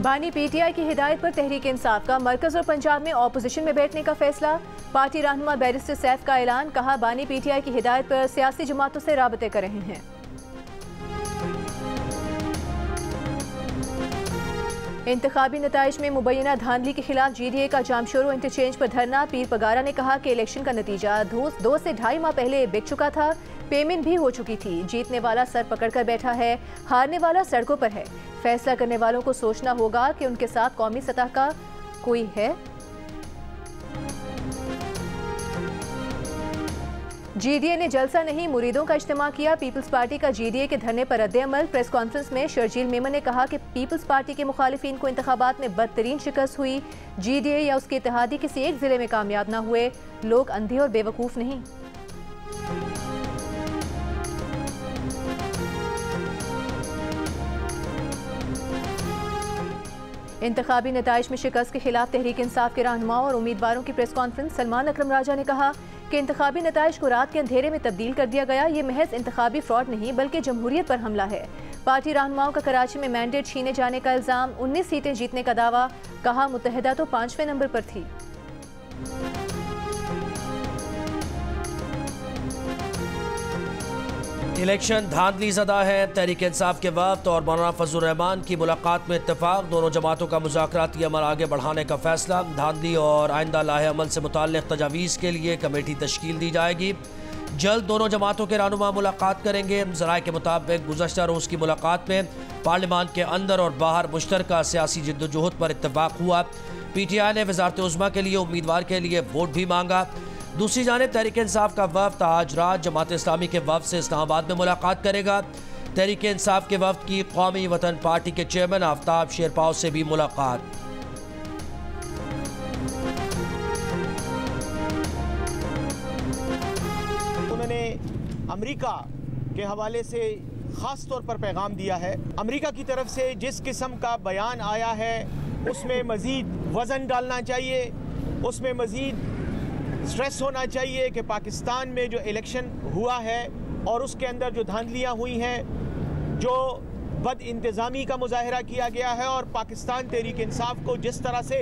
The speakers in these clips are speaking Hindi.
बानी पीटीआई की हिदायत पर तहरीक इंसाफ का मरकज और पंजाब में ऑपोजिशन में बैठने का फैसला। पार्टी रहनुमा बैरिस्टर सैफ का ऐलान, कहा बानी पीटीआई की हिदायत पर सियासी जमातों से राबते कर रहे हैं। इंतखाबी नताइज में मुबैना धांधली के खिलाफ जीडीए का जामशोरो इंटरचेंज पर धरना। पीर पगारा ने कहा कि इलेक्शन का नतीजा 2 से 2.5 माह पहले बिक चुका था, पेमेंट भी हो चुकी थी। जीतने वाला सर पकड़कर बैठा है, हारने वाला सड़कों पर है। फैसला करने वालों को सोचना होगा कि उनके साथ कौमी सतह का कोई है। जीडीए ने जलसा नहीं मुरीदों का इज्तिमा किया। पीपल्स पार्टी का जीडीए के धरने पर रद्द-ए-अमल। प्रेस कॉन्फ्रेंस में शर्जील मेमन ने कहा कि पीपल्स पार्टी के मुखालिफिन को इंतखाबात में बदतरीन शिकस्त हुई। जीडीए या उसके इत्तेहादी किसी एक जिले में कामयाब न हुए। लोग अंधे और बेवकूफ नहीं। इंतखाबी नताइज में शिकस्त के खिलाफ तहरीक इंसाफ के रहनुमाओं और उम्मीदवारों की प्रेस कॉन्फ्रेंस। सलमान अकरम राजा ने कहा कि इंतखाबी नताइज को रात के अंधेरे में तब्दील कर दिया गया। ये महज इंतखाबी फ्रॉड नहीं बल्कि जमहूरियत पर हमला है। पार्टी रहनुमाओं का कराची में मैंडेट छीने जाने का इल्जाम। 19 सीटें जीतने का दावा, कहा मुत्तहिदा तो 5वें नंबर पर थी। इलेक्शन धांधली ज़दा है। तहरीक इंसाफ के वफ्द और मौलाना फजल रहमान की मुलाकात में इत्तेफाक। दोनों जमातों का मुज़ाकराती अमल आगे बढ़ाने का फैसला। धांधली और आइंदा लाहे अमल से मुताल्लिक़ तजावीज़ के लिए कमेटी तश्कील दी जाएगी। जल्द दोनों जमातों के रहनुमा मुलाकात करेंगे। ज़राए के मुताबिक गुज़श्ता रोज़ की मुलाकात में पार्लियामान के अंदर और बाहर मुश्तरका सियासी जिद्दोजहद पर इत्तेफाक हुआ। पीटीआई ने वज़ारत उज़्मा के लिए उम्मीदवार के लिए वोट भी मांगा। दूसरी जानिब तहरीक इंसाफ का वफ्द आज रात जमात इस्लामी के वफ्द से इस्लामाबाद में मुलाकात करेगा। तहरीक इंसाफ के वफ्द की कौमी वतन पार्टी के चेयरमैन आफ्ताब शेरपाव से भी मुलाकात। उन्होंने अमेरिका के हवाले से ख़ास तौर पर पैगाम दिया है। अमेरिका की तरफ से जिस किस्म का बयान आया है उसमें मज़ीद वज़न डालना चाहिए, उसमें मज़ीद स्ट्रेस होना चाहिए कि पाकिस्तान में जो इलेक्शन हुआ है और उसके अंदर जो धांधलियाँ हुई हैं, जो बद इंतज़ामी का मुजाहरा किया गया है और पाकिस्तान तहरीक इंसाफ को जिस तरह से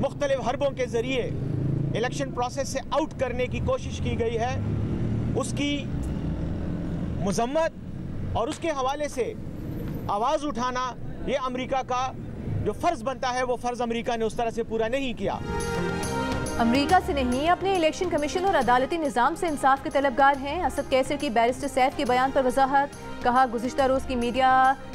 मुख्तलिफ हरबों के ज़रिए इलेक्शन प्रोसेस से आउट करने की कोशिश की गई है, उसकी मज़म्मत और उसके हवाले से आवाज़ उठाना, ये अमेरिका का जो फ़र्ज़ बनता है वो फ़र्ज़ अमेरिका ने उस तरह से पूरा नहीं किया। अमेरिका से नहीं, अपने इलेक्शन कमीशन और अदालती निज़ाम से इंसाफ के तलबगार हैं। असद कैसर की बैरिस्टर सैफ के बयान पर वजाहत, कहा गुज़िश्ता रोज़ की मीडिया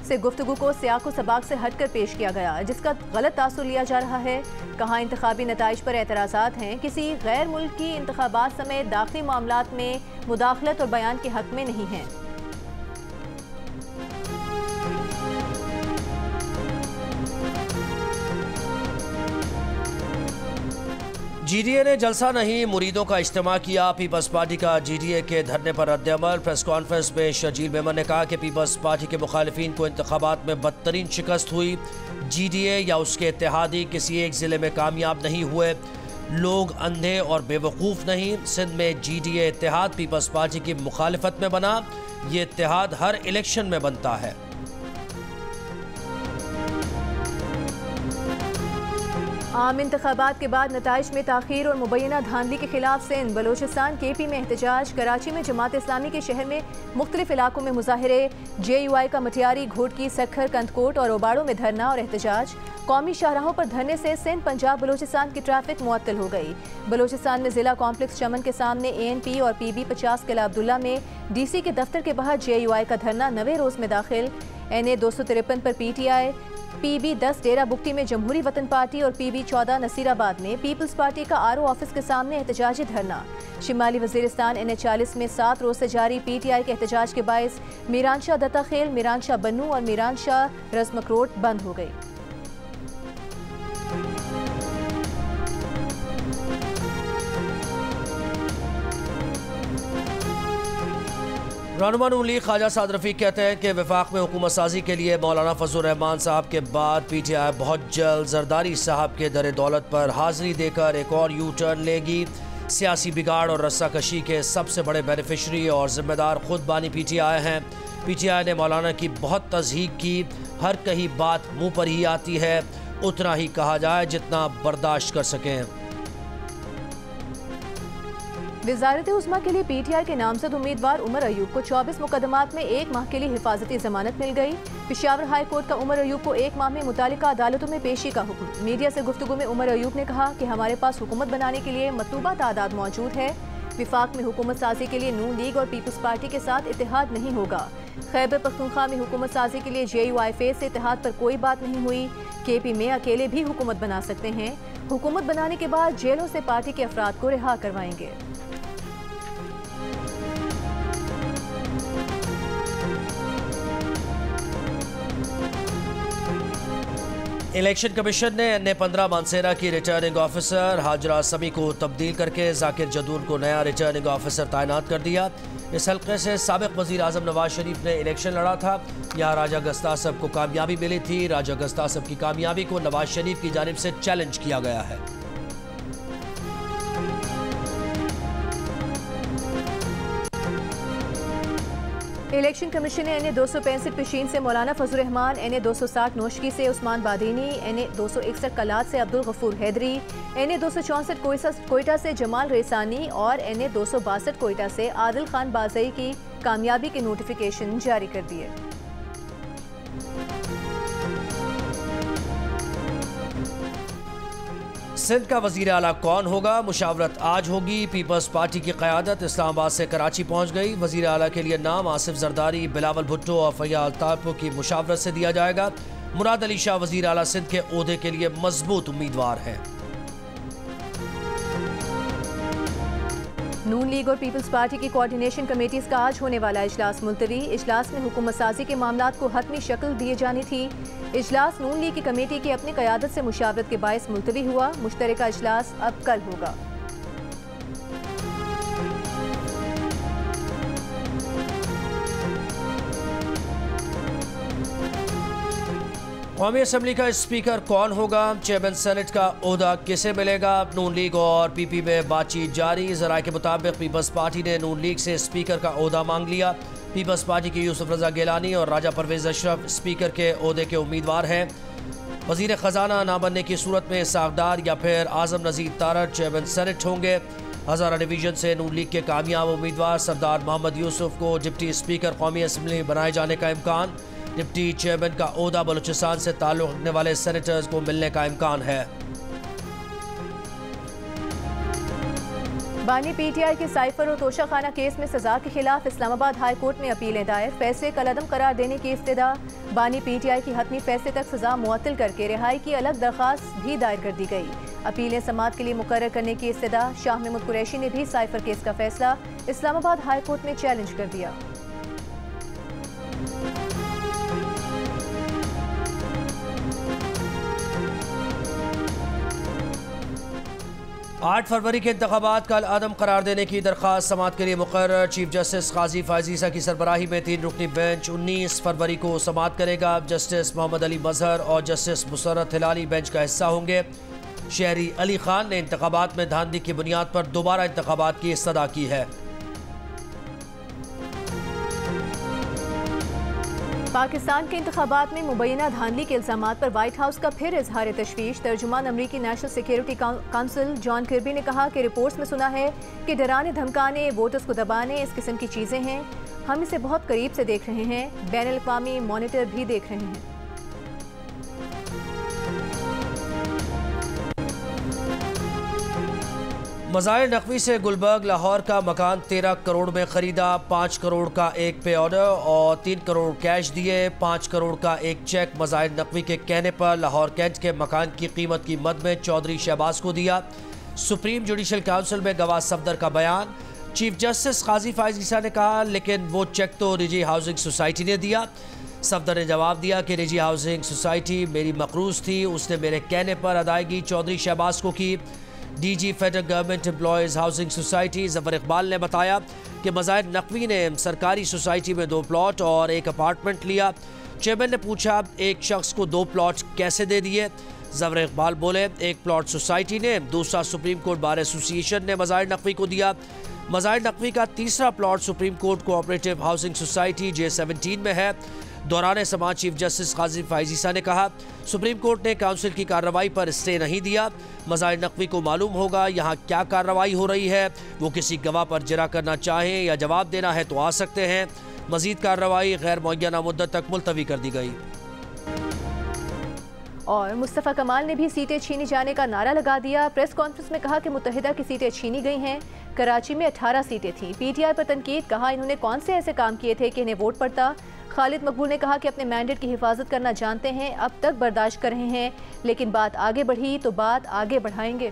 से गुफ्तगू को सियाक व सबाक से हटकर पेश किया गया, जिसका गलत तासुर लिया जा रहा है। कहा इंतखाबी नताइज पर एतराज़ात हैं, किसी गैर मुल्की इंतखाबात समेत दाखिली मामलात में मुदाखलत और बयान के हक में नहीं हैं। जीडीए ने जलसा नहीं मुरीदों का इज्तिमा किया। पीपल्स पार्टी का जीडीए के धरने पर रद्द-ए-अमल। प्रेस कॉन्फ्रेंस में शर्जील मेमन ने कहा कि पीपल्स पार्टी के मुखालिफिन को इंतखाबात में बदतरीन शिकस्त हुई। जीडीए या उसके इत्तेहादी किसी एक ज़िले में कामयाब नहीं हुए। लोग अंधे और बेवकूफ़ नहीं। सिंध में जीडीए इत्तेहाद पीपल्स पार्टी की मुखालिफत में बना। ये इत्तेहाद हर इलेक्शन में बनता है। आम इंतखाबात के बाद नताइज में ताख़ीर और मुबैना धांधली के खिलाफ सिंध, बलोचिस्तान, केपी में एहतजाज। कराची में जमात इस्लामी के शहर में मुख्तलिफ इलाकों में मुजाहरे। JUI का मटियारी, घोटकी, सखर, कंदकोट और ओबाड़ों में धरना और एहतजाज। कौमी शाहराहों पर धरने से सिंध, पंजाब, बलोचिस्तान की ट्रैफिक मुअत्तल हो गई। बलोचिस्तान में जिला कॉम्प्लेक्स चमन के सामने ANP और PB 50 किला अब्दुल्ला में DC के दफ्तर के बाहर JUI का धरना 9वें रोज़ में दाखिल। NA 253 पर PTI, PB 10 डेरा बुगटी में जमहूरी वतन पार्टी और PB 14 नसीराबाद में पीपल्स पार्टी का RO ऑफिस के सामने एहतजाजी धरना। शिमाली वजीरिस्तान NH 40 में 7 रोज से जारी PTI के एहतजाज के बायस मीरानशाह दत्ताखेल, मीरानशाह बन्नू और मीरानशाह रज़मकरोट बंद हो गई। रहनुमा नून लीग ख्वाजा साद रफ़ीक कहते हैं कि वफाक में हुकूमत साजी के लिए मौलाना फजल रहमान साहब के बाद PTI बहुत जल्द जरदारी साहब के दर दौलत पर हाजिरी देकर एक और यू टर्न लेगी। सियासी बिगाड़ और रस्साकशी के सबसे बड़े बेनिफिशरी और जिम्मेदार खुद बानी PTI हैं। PTI ने मौलाना की बहुत तज़हीक की। हर कही बात मुंह पर ही आती है, उतना ही कहा जाए जितना बर्दाश्त कर सकें। वज़ारत उज़्मा के लिए PTI के नामजद उम्मीदवार उमर अयूब को 24 मुकदमात में 1 माह के लिए हिफाजती जमानत मिल गई। पेशावर हाई कोर्ट का उमर अयूब को 1 माह में मुतालिका अदालतों में पेशी का हुक्म। मीडिया से गुफ्तगू में उमर अयूब ने कहा कि हमारे पास हुकूमत बनाने के लिए मतलूबा तादाद मौजूद है। विफाक में हुकूमत साजी के लिए नून लीग और पीपल्स पार्टी के साथ इत्तेहाद नहीं होगा। खैबर पख्तूनख्वा में हुकूमत साजी के लिए JUI फेज से इत्तेहाद पर कोई बात नहीं हुई। KP में अकेले भी हुकूमत बना सकते हैं। हुकूमत बनाने के बाद जेलों से पार्टी के अफराद को रिहा करवाएंगे। इलेक्शन कमीशन ने NA-15 मानसेरा की रिटर्निंग ऑफिसर हाजरा समी को तब्दील करके जाकिर जदून को नया रिटर्निंग ऑफिसर तैनात कर दिया। इस हल्के से साबिक वज़ीर आज़म नवाज शरीफ ने इलेक्शन लड़ा था। यहाँ राजा गस्तासब को कामयाबी मिली थी। राजा गस्तासब की कामयाबी को नवाज शरीफ की जानिब से चैलेंज किया गया है। इलेक्शन कमीशन ने NA-265 पेशीन से मौलाना फजल रहमान, NA-260 नोशकी से उस्मान बादीनी, NA-261 कलात से अब्दुल गफूर हैदरी, NA-264 कोयटा से जमाल रेसानी और NA-262 कोयटा से आदिल खान बाजई की कामयाबी के नोटिफिकेशन जारी कर दिए। सिंध का वज़ीर आला कौन होगा? मुशावरत आज होगी। पीपल्स पार्टी की क़यादत इस्लामाबाद से कराची पहुंच गई। वज़ीर आला के लिए नाम आसिफ जरदारी, बिलावल भुट्टो और फैयाल तारपुर की मुशावरत से दिया जाएगा। मुराद अली शाह वज़ीर आला सिंध के ओहदे के लिए मजबूत उम्मीदवार हैं। नून लीग और पीपल्स पार्टी की कोऑर्डिनेशन कमेटीज का आज होने वाला इजलास मुलतवी। इजलास में हुकूमत साजी के मामलात को हतमी शक्ल दिए जानी थी। इजलास नून लीग की कमेटी की अपनी क़यादत से मुशावरत के बायस मुलतवी हुआ। मुश्तरका इजलास अब कल होगा। कौमी असम्बली का स्पीकर कौन होगा? चेयरमैन सेनेट का ओहदा किसे मिलेगा? नून लीग और PP में बातचीत जारी। ज़राए के मुताबिक पीपल्स पार्टी ने नून लीग से स्पीकर का ओहदा मांग लिया। पीपल्स पार्टी के यूसुफ रजा गिलानी और राजा परवेज अशरफ स्पीकर के ओहदे के उम्मीदवार हैं। वज़ीर ख़जाना ना बनने की सूरत में सागदार या फिर आज़म नज़ीर तारड़ चेयरमैन सेनेट होंगे। हज़ारा डिवीज़न से नून लीग के कामयाब उम्मीदवार सरदार मोहम्मद यूसुफ को डिप्टी स्पीकर कौमी असम्बली बनाए जाने का इम्कान। डिप्टी चेयरमैन का ओहदा बलूचिस्तान से ताल्लुक़ रखने वाले सेनेटर्स को मिलने का इम्कान है। बानी PTI के साइफर और तोशाखाना केस में सजा के खिलाफ इस्लामाबाद हाई कोर्ट में अपीलें दायर। फैसले कलअदम करार देने की इस्तदा। बानी PTI की हतमी फैसले तक सजा मुअत्तल करके रिहाई की अलग दरख्वास्त भी दायर कर दी गई। अपीलें समाअत के लिए मुकर्रर करने की इस्तदा। शाह महमूद कुरैशी ने भी साइफर केस का फैसला इस्लामाबाद हाई कोर्ट में चैलेंज कर दिया। 8 फरवरी के इंतखाबात कल आदम करार देने की दरख्वास्त समाअत के लिए मुकर्रर। चीफ जस्टिस काजी फायजीसा की सरबराही में 3 रुकनी बेंच 19 फरवरी को समाअत करेगा। जस्टिस मोहम्मद अली मजहर और जस्टिस मुसर्रत हिलाली बेंच का हिस्सा होंगे। शहरी अली खान ने इंतखाबात में धांधली की बुनियाद पर दोबारा इंतखाबात की इस्तदा की है। पाकिस्तान के इंतखाबात में मुबैना धांधली के इल्जामात पर व्हाइट हाउस का फिर इजहार तशवीश। तर्जुमान अमरीकी नेशनल सिक्योरिटी काउंसिल जॉन किर्बी ने कहा कि रिपोर्ट्स में सुना है कि डराने धमकाने, वोटर्स को दबाने, इस किस्म की चीज़ें हैं। हम इसे बहुत करीब से देख रहे हैं। बैनुल अक़वामी मॉनिटर भी देख रहे हैं। मज़ाहिर नकवी से गुलबर्ग लाहौर का मकान 13 करोड़ में ख़रीदा। 5 करोड़ का एक पे ऑर्डर और 3 करोड़ कैश दिए। 5 करोड़ का एक चेक मज़ाहिर नकवी के कहने पर लाहौर कैंट के मकान की कीमत की मद में चौधरी शहबाज को दिया। सुप्रीम जुडिशल काउंसिल में गवाह सफदर का बयान। चीफ जस्टिस काजी फायजीसा ने कहा लेकिन वो चेक तो निजी हाउसिंग सोसाइटी ने दिया। सफदर ने जवाब दिया कि निजी हाउसिंग सोसाइटी मेरी मकरूज थी, उसने मेरे कहने पर अदायगी चौधरी शहबाज को की। DG federal government employees housing society Zafar Iqbal ने बताया कि मज़ाहिर नकवी ने सरकारी सोसाइटी में 2 प्लॉट और एक अपार्टमेंट लिया। चेयरमैन ने पूछा एक शख्स को 2 प्लॉट कैसे दे दिए। ज़फ़र इकबाल बोले, एक प्लॉट सोसाइटी ने, दूसरा सुप्रीम कोर्ट बार एसोसिएशन ने मज़ाहिर नकवी को दिया। मज़ाहिर नकवी का तीसरा plot supreme court cooperative housing society J17 में है। दौरान समाज चीफ जस्टिस काजी फाइज ईसा ने कहा, सुप्रीम कोर्ट ने काउंसिल की कार्रवाई पर स्टे नहीं दिया। मज़ाहिर नकवी को मालूम होगा यहाँ क्या कार्रवाई हो रही है। वो किसी गवाह पर जिरा करना चाहें या जवाब देना है तो आ सकते हैं। मज़ीद कार्रवाई गैर मुअय्यना मुद्दत तक मुलतवी कर दी गई। और मुस्तफ़ा कमाल ने भी सीटें छीनी जाने का नारा लगा दिया। प्रेस कॉन्फ्रेंस में कहा कि मुत्तहिदा की सीटें छीनी गई हैं। कराची में 18 सीटें थीं। PTI पर तनकीद, कहा इन्होंने कौन से ऐसे काम किए थे कि इन्हें वोट पड़ता। खालिद मकबूल ने कहा कि अपने मैंडेट की हिफाजत करना जानते हैं, अब तक बर्दाश्त कर रहे हैं, लेकिन बात आगे बढ़ी तो बात आगे बढ़ाएंगे।